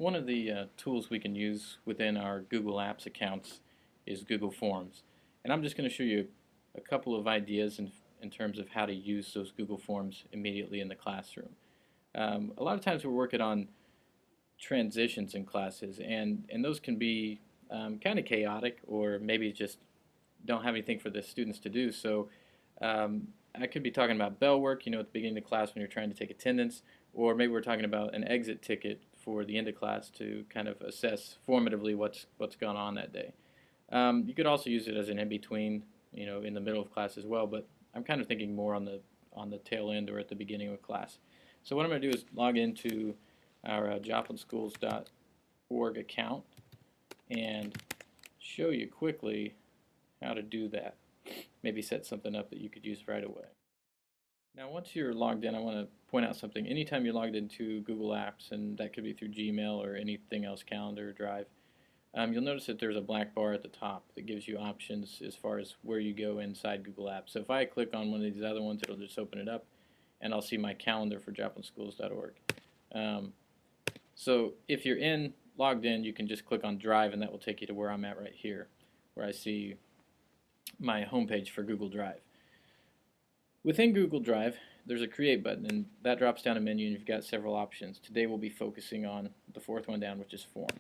One of the tools we can use within our Google Apps accounts is Google Forms. And I'm just going to show you a couple of ideas in terms of how to use those Google Forms immediately in the classroom. A lot of times we're working on transitions in classes, and those can be kind of chaotic, or maybe just don't have anything for the students to do. So I could be talking about bell work, at the beginning of the class when you're trying to take attendance, or maybe we're talking about an exit ticket for the end of class to kind of assess formatively what's gone on that day. You could also use it as an in-between, in the middle of class as well, but I'm kind of thinking more on the tail end or at the beginning of a class. So what I'm going to do is log into our joplinschools.org account and show you quickly how to do that. Maybe set something up that you could use right away. Now once you're logged in, I want to point out something. Anytime you're logged into Google Apps, and that could be through Gmail or anything else, Calendar, Drive, you'll notice that there's a black bar at the top that gives you options as far as where you go inside Google Apps. So if I click on one of these other ones, it'll just open it up, and I'll see my calendar for joplinschools.org. So if you're logged in, you can just click on Drive, and that will take you to where I'm at right here, where I see my homepage for Google Drive. Within Google Drive, there's a Create button, and that drops down a menu, and you've got several options. Today we'll be focusing on the fourth one down, which is Form.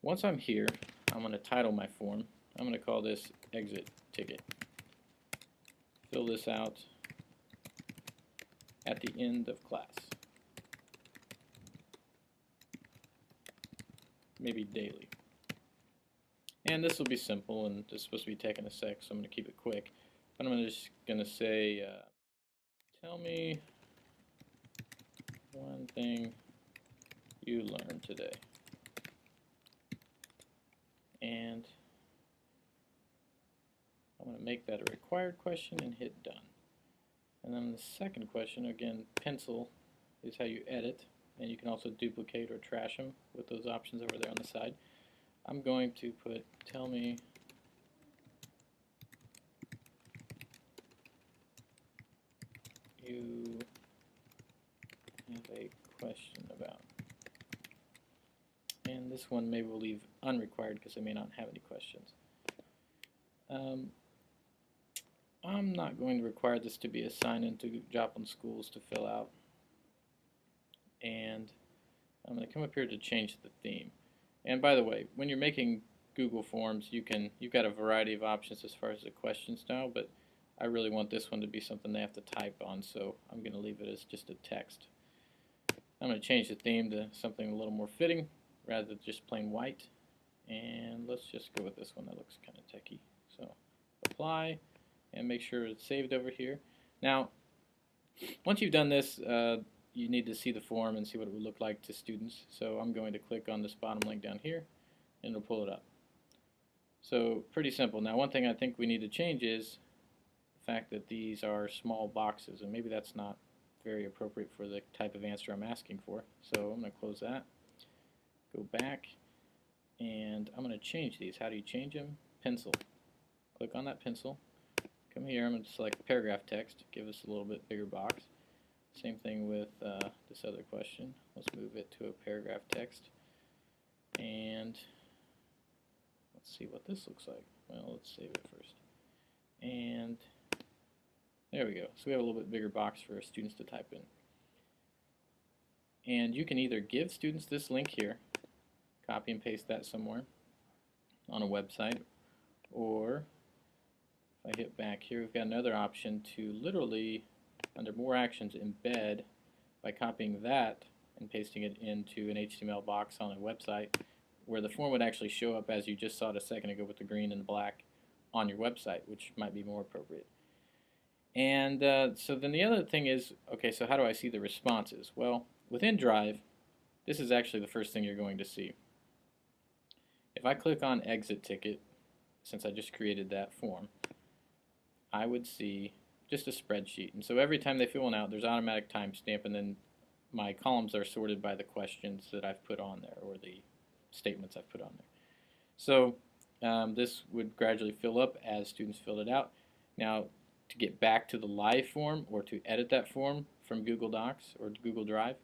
Once I'm here, I'm going to title my form. I'm going to call this Exit Ticket. Fill this out at the end of class. Maybe daily. And this will be simple, and this is supposed to be taking a sec, so I'm going to keep it quick. But I'm just going to say, tell me one thing you learned today. And I'm going to make that a required question and hit done. And then the second question, again, pencil is how you edit, and you can also duplicate or trash them with those options over there on the side. I'm going to put, tell me you have a question about. And this one maybe we'll leave unrequired because I may not have any questions. I'm not going to require this to be assigned into Joplin Schools to fill out. And I'm going to come up here to change the theme. And by the way, when you're making Google Forms, you've got a variety of options as far as the question style, but I really want this one to be something they have to type on, so I'm going to leave it as just a text. I'm going to change the theme to something a little more fitting rather than just plain white. And let's just go with this one that looks kind of techy. So apply and make sure it's saved over here. Now, once you've done this, you need to see the form and see what it would look like to students. So I'm going to click on this bottom link down here, and it'll pull it up. So pretty simple. Now one thing I think we need to change is the fact that these are small boxes, and maybe that's not very appropriate for the type of answer I'm asking for. So I'm going to close that, go back, and I'm going to change these. How do you change them? Pencil. Click on that pencil. Come here, I'm going to select paragraph text, give us a little bit bigger box. Same thing with this other question. Let's move it to a paragraph text. And let's see what this looks like. Well, let's save it first. And there we go. So we have a little bit bigger box for our students to type in. And you can either give students this link here, copy and paste that somewhere on a website, or if I hit back here, we've got another option to literally, under more actions, embed by copying that and pasting it into an HTML box on a website where the form would actually show up as you just saw it a second ago with the green and the black on your website, which might be more appropriate. And so then the other thing is, okay, so how do I see the responses? Well, within Drive, this is actually the first thing you're going to see. If I click on Exit Ticket, since I just created that form, I would see just a spreadsheet. And so every time they fill one out, there's automatic timestamp, and then my columns are sorted by the questions that I've put on there, or the statements I've put on there. So this would gradually fill up as students fill it out. Now, to get back to the live form or to edit that form from Google Docs or Google Drive,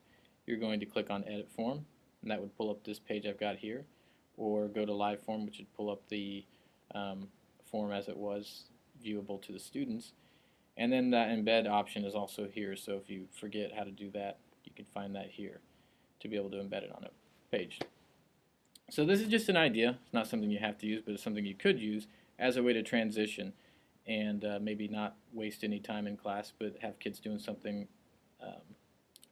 you're going to click on Edit Form, and that would pull up this page I've got here, or go to live form, which would pull up the form as it was viewable to the students. And then that embed option is also here, so if you forget how to do that, you can find that here to be able to embed it on a page. So this is just an idea. It's not something you have to use, but it's something you could use as a way to transition and maybe not waste any time in class, but have kids doing something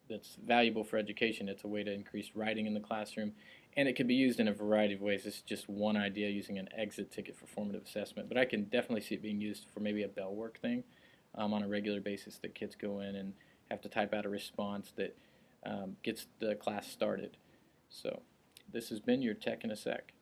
that's valuable for education. It's a way to increase writing in the classroom, and it can be used in a variety of ways. This is just one idea, using an exit ticket for formative assessment, but I can definitely see it being used for maybe a bell work thing on a regular basis, that kids go in and have to type out a response that gets the class started. So this has been your Tech in a Sec.